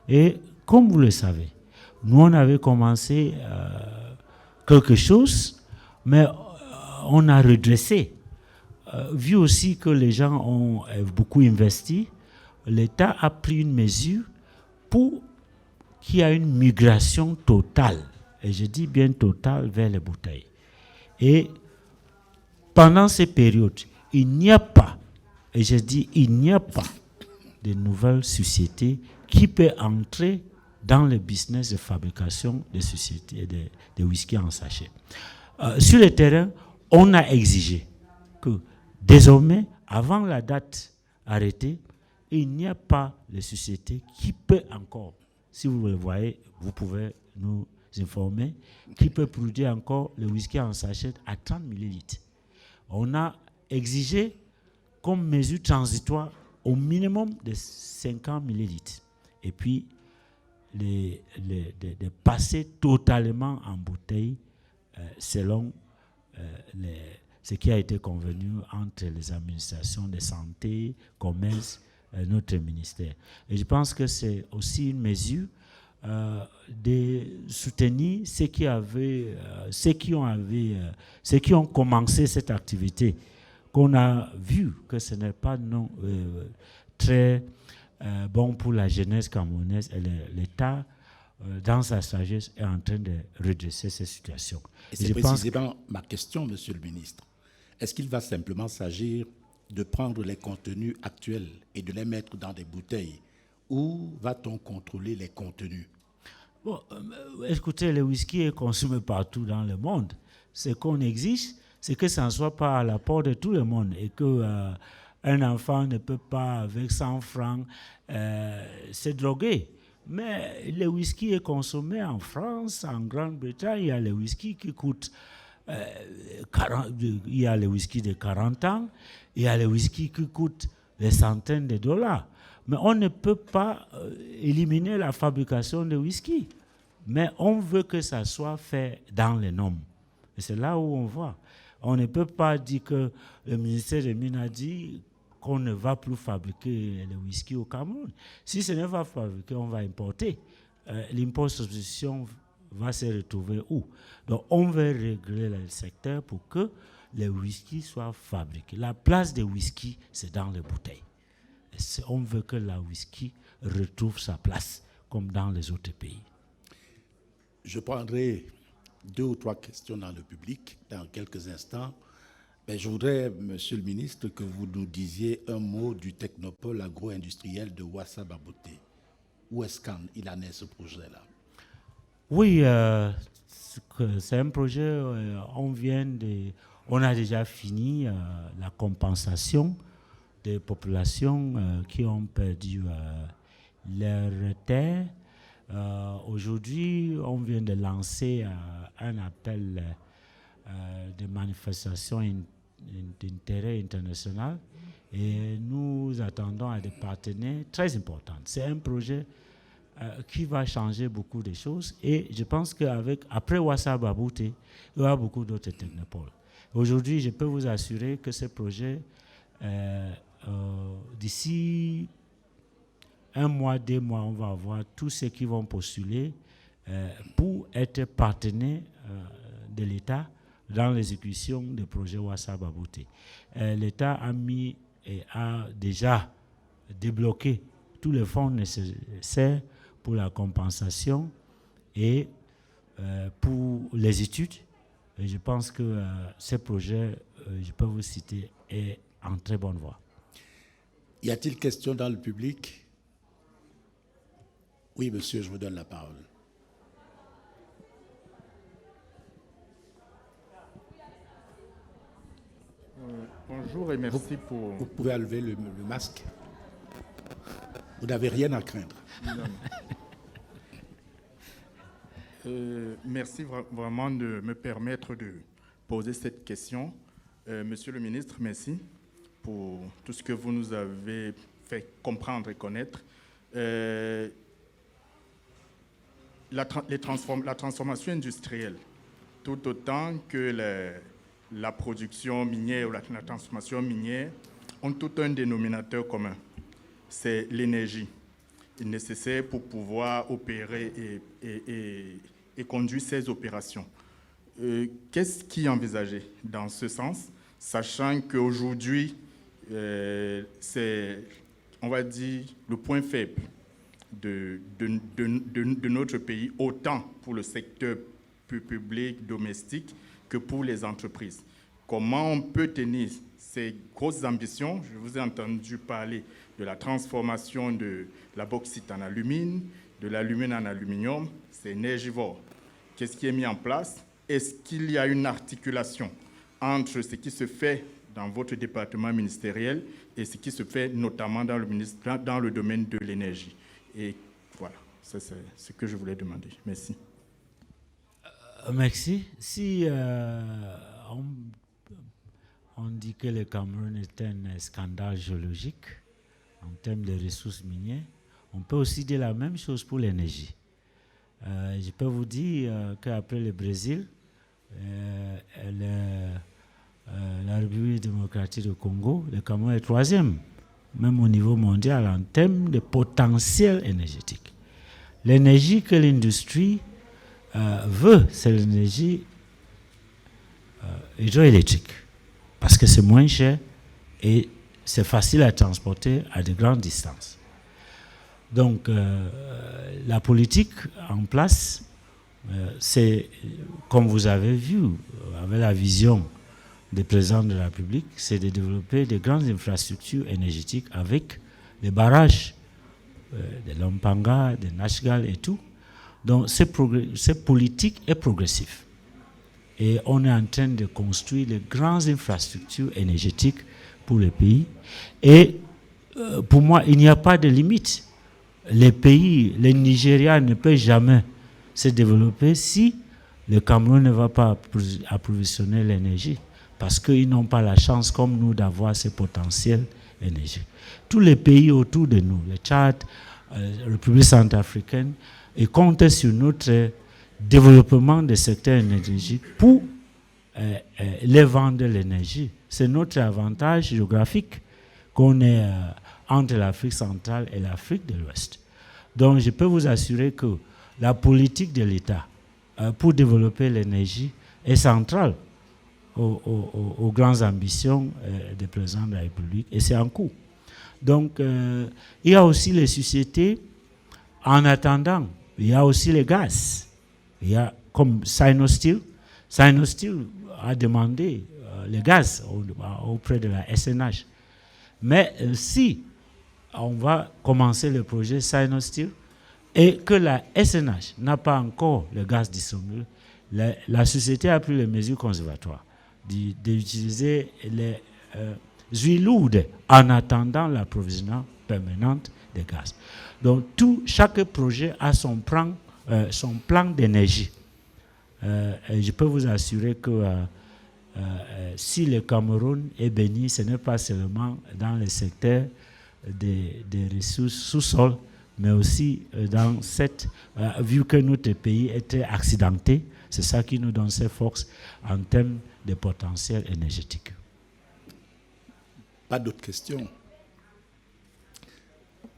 Et comme vous le savez, nous, on avait commencé quelque chose, mais on a redressé. Vu aussi que les gens ont beaucoup investi, l'État a pris une mesure pour qu'il y ait une migration totale, et je dis bien totale, vers les bouteilles. Et pendant ces périodes, il n'y a pas, et je dis il n'y a pas de nouvelles sociétés qui peuvent entrer dans le business de fabrication des sociétés de whisky en sachet. Sur le terrain, on a exigé que désormais, avant la date arrêtée, il n'y a pas de société qui peut encore, si vous le voyez, vous pouvez nous informer, qui peut produire encore le whisky en sachet à 30 millilitres. On a exigé comme mesure transitoire au minimum de 50 millilitres. Et puis, de passer totalement en bouteille selon ce qui a été convenu entre les administrations de santé, commerce, notre ministère. Et je pense que c'est aussi une mesure de soutenir ceux qui ont commencé cette activité, qu'on a vu que ce n'est pas très bon pour la jeunesse camerounaise. Et l'État, dans sa sagesse, est en train de redresser ces situations. Et c'est précisément ma question, Monsieur le ministre. Est-ce qu'il va simplement s'agir de prendre les contenus actuels et de les mettre dans des bouteilles, ou va-t-on contrôler les contenus? Bon, écoutez, le whisky est consommé partout dans le monde. Ce qu'on exige, c'est que ça ne soit pas à la porte de tout le monde et qu'un enfant ne peut pas, avec 100 francs, se droguer. Mais le whisky est consommé en France, en Grande-Bretagne. Il y a le whisky qui coûte... il y a le whisky de 40 ans, il y a le whisky qui coûte des centaines de dollars. Mais on ne peut pas éliminer la fabrication de whisky. Mais on veut que ça soit fait dans les normes. Et c'est là où on voit. On ne peut pas dire que le ministère des Mines a dit qu'on ne va plus fabriquer le whisky au Cameroun. Si ce n'est pas fabriqué, on va importer. L'import-substitution va se retrouver où? Donc, on veut régler le secteur pour que le whisky soit fabriqué. La place des whisky, c'est dans les bouteilles. On veut que la whisky retrouve sa place, comme dans les autres pays. Je prendrai 2 ou 3 questions dans le public dans quelques instants. Mais je voudrais, Monsieur le ministre, que vous nous disiez un mot du technopole agro-industriel de Ouassa-Baboté. Où est-ce qu'il en est ce projet-là? Oui, c'est un projet, on a déjà fini la compensation des populations qui ont perdu leur terre. Aujourd'hui, on vient de lancer un appel de manifestation d'intérêt international et nous attendons à des partenaires très importants. C'est un projet qui va changer beaucoup de choses et je pense qu'après Wassa Babouté, il y aura beaucoup d'autres technopoles. Aujourd'hui, je peux vous assurer que ce projet, d'ici 1 mois, 2 mois, on va avoir tous ceux qui vont postuler pour être partenaires de l'État dans l'exécution des projets Wassa Babouté. L'État a déjà débloqué tous les fonds nécessaires pour la compensation et pour les études. Et je pense que ce projet, je peux vous citer, est en très bonne voie. Y a-t-il question dans le public? Oui, monsieur, je vous donne la parole. Bonjour et merci pour... Vous pouvez enlever le masque. Vous n'avez rien à craindre. Merci vraiment de me permettre de poser cette question. Monsieur le ministre, merci pour tout ce que vous nous avez fait comprendre et connaître. La transformation industrielle, tout autant que la production minière ou la transformation minière, ont tout un dénominateur commun. C'est l'énergie nécessaire pour pouvoir opérer et conduire ces opérations. Qu'est-ce qui est envisagé dans ce sens, sachant qu'aujourd'hui, c'est, on va dire, le point faible de notre pays, autant pour le secteur public, domestique, que pour les entreprises. Comment on peut tenir ces grosses ambitions? Je vous ai entendu parler de la transformation de la bauxite en alumine, de l'alumine en aluminium, c'est énergivore. Qu'est-ce qui est mis en place? Est-ce qu'il y a une articulation entre ce qui se fait dans votre département ministériel et ce qui se fait notamment dans le domaine de l'énergie? Et voilà, c'est ce que je voulais demander. Merci. Merci. Si on dit que le Cameroun est un scandale géologique en termes de ressources minières, on peut aussi dire la même chose pour l'énergie. Je peux vous dire qu'après le Brésil, la République démocratique du Congo, le Cameroun est 3e, même au niveau mondial, en termes de potentiel énergétique. L'énergie que l'industrie veut, c'est l'énergie hydroélectrique, parce que c'est moins cher et c'est facile à transporter à de grandes distances. Donc, la politique en place, c'est, comme vous avez vu, avec la vision des présidents de la République, c'est de développer de grandes infrastructures énergétiques avec les barrages de Lompanga, de Nachgal et tout. Donc, cette politique est progressive. Et on est en train de construire les grandes infrastructures énergétiques pour le pays. Et pour moi, il n'y a pas de limite. Les pays, le Nigeria ne peut jamais se développer si le Cameroun ne va pas approvisionner l'énergie, parce qu'ils n'ont pas la chance, comme nous, d'avoir ce potentiel énergétique. Tous les pays autour de nous, le Tchad, la République centrafricaine, ils comptent sur notre développement des secteurs énergétiques pour les vendre l'énergie. C'est notre avantage géographique qu'on est entre l'Afrique centrale et l'Afrique de l'Ouest. Donc, je peux vous assurer que la politique de l'État pour développer l'énergie est centrale aux grandes ambitions des présidents de la République, et c'est en cours. Donc, il y a aussi les sociétés, en attendant, il y a aussi les gaz. Il y a comme Sinosteel. Sinosteel a demandé le gaz auprès de la SNH. Mais si on va commencer le projet Sinosteel et que la SNH n'a pas encore le gaz disponible, la société a pris les mesures conservatoires d'utiliser les huiles lourdes en attendant l'approvisionnement permanent des gaz. Donc, chaque projet a son plan d'énergie. Et je peux vous assurer que si le Cameroun est béni, ce n'est pas seulement dans le secteur des ressources sous-sol, mais aussi dans vu que notre pays était accidenté, c'est ça qui nous donne ces forces en termes de potentiel énergétique. Pas d'autres questions?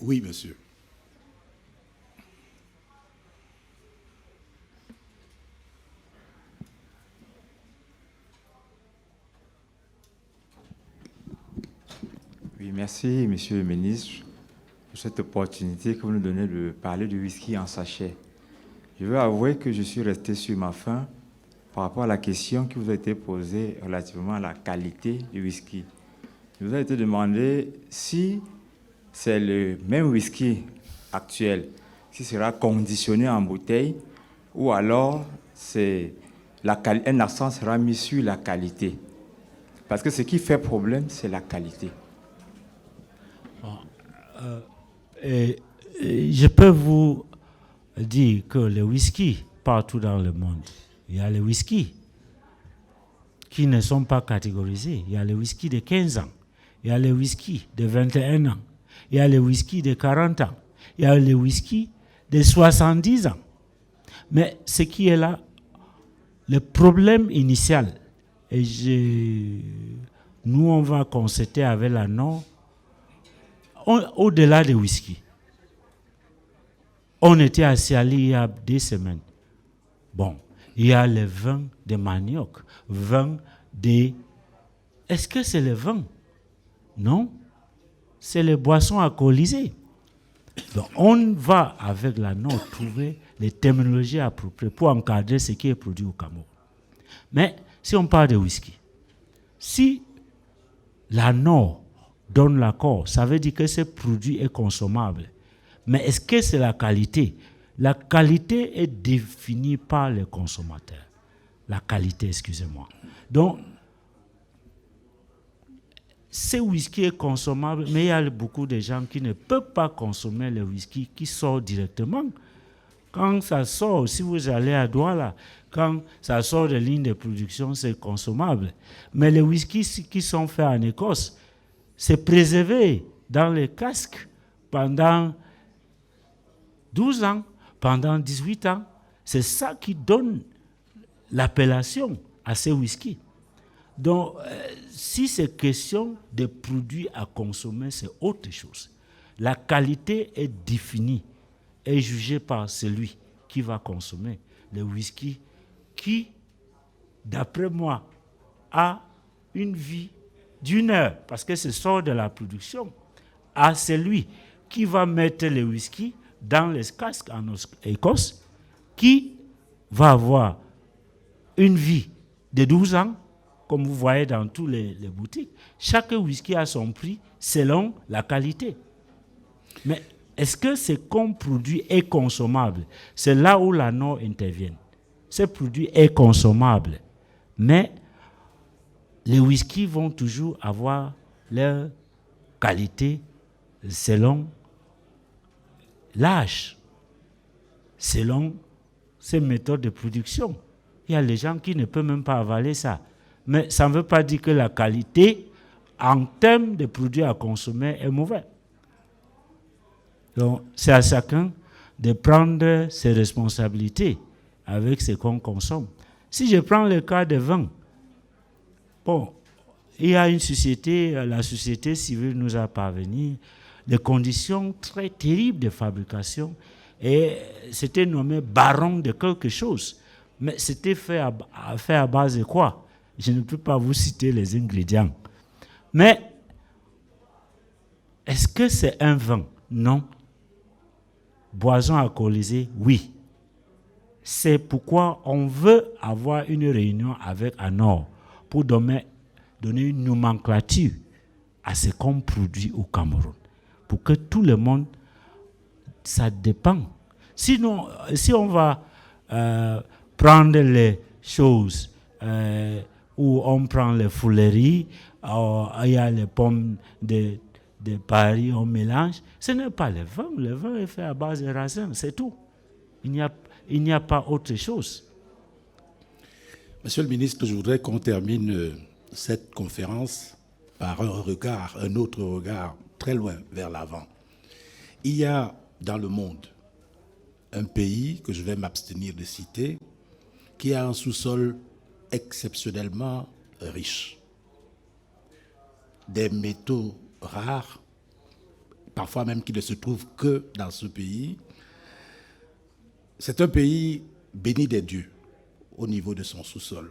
Oui, monsieur. Oui, merci, monsieur le ministre, pour cette opportunité que vous nous donnez de parler du whisky en sachet. Je veux avouer que je suis resté sur ma faim par rapport à la question qui vous a été posée relativement à la qualité du whisky. Il vous a été demandé si c'est le même whisky actuel qui sera conditionné en bouteille ou alors un accent sera mis sur la qualité. Parce que ce qui fait problème, c'est la qualité. Je peux vous dire que le whisky, partout dans le monde, il y a les whisky qui ne sont pas catégorisés. Il y a les whisky de 15 ans, il y a les whisky de 21 ans, il y a les whisky de 40 ans, il y a les whisky de 70 ans. Mais ce qui est là, le problème initial, et nous on va constater avec la norme, au-delà des whisky. On était à Siali il y a 2 semaines. Bon, il y a le vin de manioc, vin de... Est-ce que c'est le vin? Non, c'est les boissons alcoolisées. Donc, on va, avec la norme, trouver les terminologies appropriées pour encadrer ce qui est produit au Cameroun. Mais si on parle de whisky, si la norme donne l'accord, ça veut dire que ce produit est consommable. Mais est-ce que c'est la qualité? La qualité est définie par les consommateurs. La qualité, excusez-moi. Donc, ce whisky est consommable, mais il y a beaucoup de gens qui ne peuvent pas consommer le whisky qui sort directement. Quand ça sort, si vous allez à Douala, quand ça sort de lignes de production, c'est consommable. Mais les whiskies qui sont faits en Écosse, c'est préservé dans les casques pendant 12 ans, pendant 18 ans. C'est ça qui donne l'appellation à ces whiskies. Donc, si c'est question de produits à consommer, c'est autre chose. La qualité est définie et jugée par celui qui va consommer le whisky qui, d'après moi, a une vie d'1 heure, parce que ce sort de la production, à celui qui va mettre le whisky dans les casques en Écosse, qui va avoir une vie de 12 ans, comme vous voyez dans toutes les boutiques. Chaque whisky a son prix selon la qualité. Mais est-ce que ce qu'on produit est consommable? C'est là où la norme intervient. Ce produit est consommable, mais les whiskies vont toujours avoir leur qualité selon l'âge, selon ces méthodes de production. Il y a des gens qui ne peuvent même pas avaler ça. Mais ça ne veut pas dire que la qualité, en termes de produits à consommer, est mauvaise. Donc, c'est à chacun de prendre ses responsabilités avec ce qu'on consomme. Si je prends le cas des vins, bon, il y a une société, la société civile nous a parvenu des conditions très terribles de fabrication et c'était nommé baron de quelque chose. Mais c'était fait à base de quoi? Je ne peux pas vous citer les ingrédients. Mais est-ce que c'est un vin? Non. Boisson alcoolisée? Oui. C'est pourquoi on veut avoir une réunion avec ANOR pour donner une nomenclature à ce qu'on produit au Cameroun. Pour que tout le monde, ça dépend. Sinon, si on va prendre les choses où on prend les fouleries, il y a les pommes de Paris, on mélange. Ce n'est pas le vin. Le vin est fait à base de raisin, c'est tout. Il n'y a pas autre chose. Monsieur le ministre, je voudrais qu'on termine cette conférence par un autre regard très loin vers l'avant. Il y a dans le monde un pays que je vais m'abstenir de citer qui a un sous-sol exceptionnellement riche. Des métaux rares, parfois même qui ne se trouvent que dans ce pays. C'est un pays béni des dieux au niveau de son sous-sol.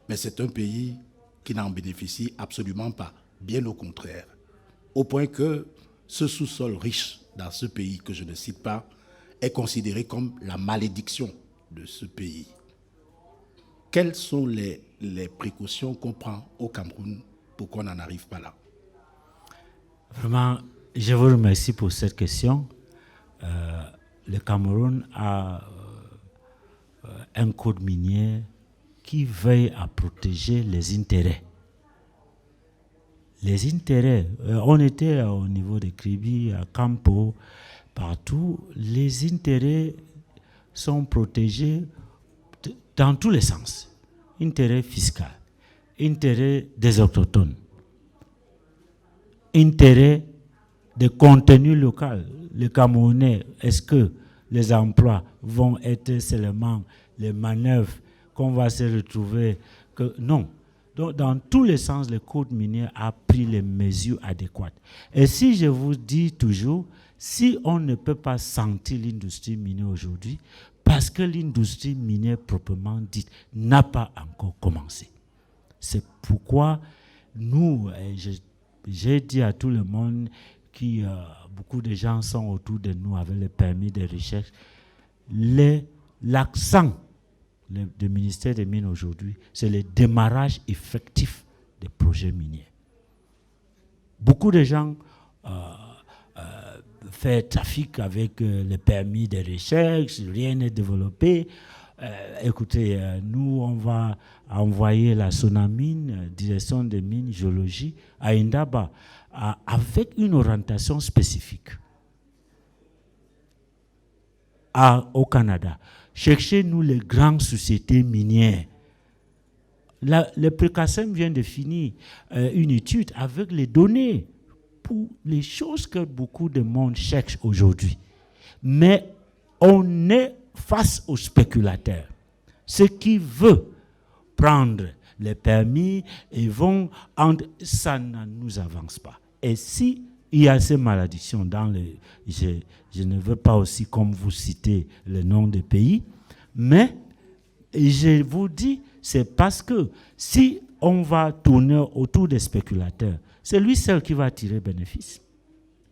Mais c'est un pays qui n'en bénéficie absolument pas, bien au contraire. Au point que ce sous-sol riche dans ce pays que je ne cite pas est considéré comme la malédiction de ce pays. Quelles sont les précautions qu'on prend au Cameroun pour qu'on n'en arrive pas là? Vraiment, je vous remercie pour cette question. Le Cameroun a un code minier qui veille à protéger les intérêts. Les intérêts, on était au niveau de Kribi, à Campo, partout, les intérêts sont protégés dans tous les sens. Intérêt fiscal, intérêt des autochtones, intérêt de contenu local. Les Camerounais, est-ce que les emplois vont être seulement les manœuvres qu'on va se retrouver non. Donc, dans tous les sens, le code minier a pris les mesures adéquates. Et si je vous dis toujours, si on ne peut pas sentir l'industrie minière aujourd'hui, parce que l'industrie minière proprement dite n'a pas encore commencé. C'est pourquoi nous, j'ai dit à tout le monde beaucoup de gens sont autour de nous avec le permis de recherche, l'accent du ministère des Mines aujourd'hui, c'est le démarrage effectif des projets miniers. Beaucoup de gens font trafic avec le permis de recherche, rien n'est développé. Écoutez, nous, on va envoyer la Sonamine, direction des mines, géologie, à Indaba, avec une orientation spécifique au Canada. Cherchez-nous les grandes sociétés minières. Le PRECASEM vient de finir une étude avec les données pour les choses que beaucoup de monde cherche aujourd'hui. Mais on est face aux spéculateurs. Ceux qui veulent prendre les permis et ça ne nous avance pas. Et si il y a ces malédictions dans je ne veux pas aussi, comme vous citez, le nom des pays, mais je vous dis, c'est parce que si on va tourner autour des spéculateurs, c'est lui seul qui va tirer bénéfice.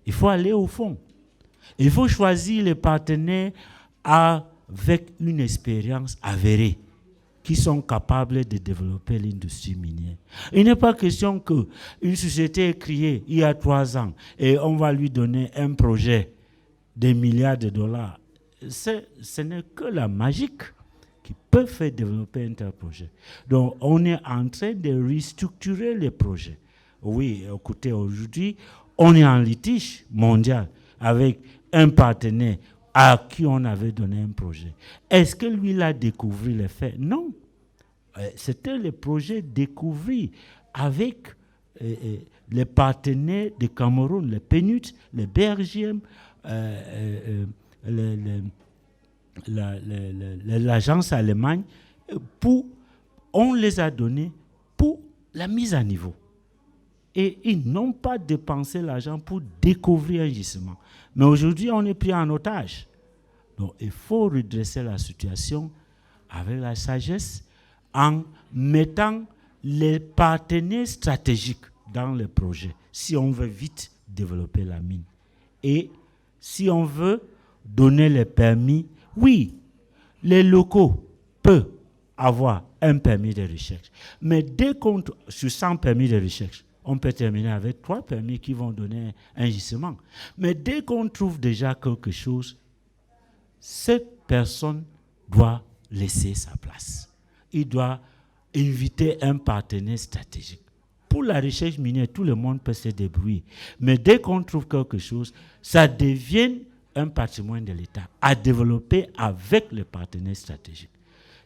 Il faut aller au fond. Il faut choisir les partenaires avec une expérience avérée, qui sont capables de développer l'industrie minière. Il n'est pas question qu'une société est créée il y a 3 ans et on va lui donner un projet de milliards de dollars. Ce n'est que la magique qui peut faire développer un tel projet. Donc, on est en train de restructurer les projets. Oui, écoutez, aujourd'hui, on est en litige mondial avec un partenaire à qui on avait donné un projet. Est-ce que lui, il a découvert les faits? Non. C'était le projet découvert avec les partenaires de Cameroun, les PNUD, les BRGM, l'agence allemande, on les a donnés pour la mise à niveau. Et ils n'ont pas dépensé l'argent pour découvrir un gisement. Mais aujourd'hui, on est pris en otage. Donc, il faut redresser la situation avec la sagesse en mettant les partenaires stratégiques dans le projet, si on veut vite développer la mine. Et si on veut donner les permis, oui, les locaux peuvent avoir un permis de recherche. Mais dès qu'on, sur 100 permis de recherche, on peut terminer avec 3 permis qui vont donner un gisement. Mais dès qu'on trouve déjà quelque chose, cette personne doit laisser sa place. Il doit inviter un partenaire stratégique. Pour la recherche minière, tout le monde peut se débrouiller. Mais dès qu'on trouve quelque chose, ça devient un patrimoine de l'État à développer avec les partenaires stratégiques.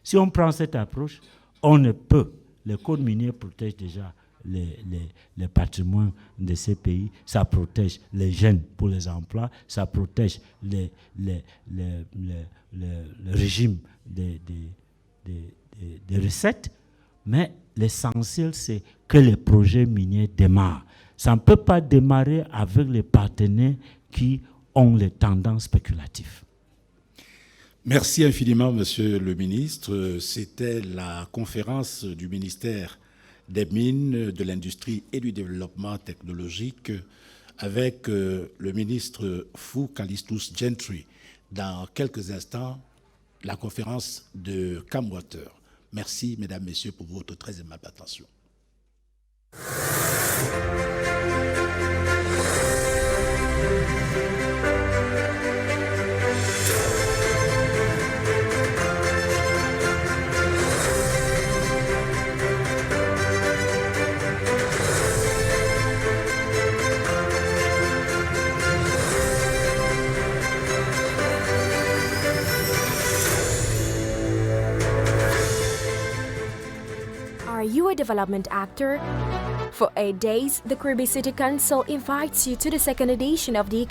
Si on prend cette approche, on ne peut. Le code minier protège déjà les patrimoines de ces pays, ça protège les jeunes pour les emplois, ça protège le régime des recettes, mais l'essentiel, c'est que les projets miniers démarrent. Ça ne peut pas démarrer avec les partenaires qui ont les tendances spéculatives. Merci infiniment, Monsieur le ministre. C'était la conférence du ministère des Mines, de l'Industrie et du Développement technologique avec le ministre Fu Callistus Gentry. Dans quelques instants, la conférence de Camwater. Merci, mesdames, messieurs, pour votre très aimable attention. Are you a development actor? For 8 days, the Kirby City Council invites you to the second edition of the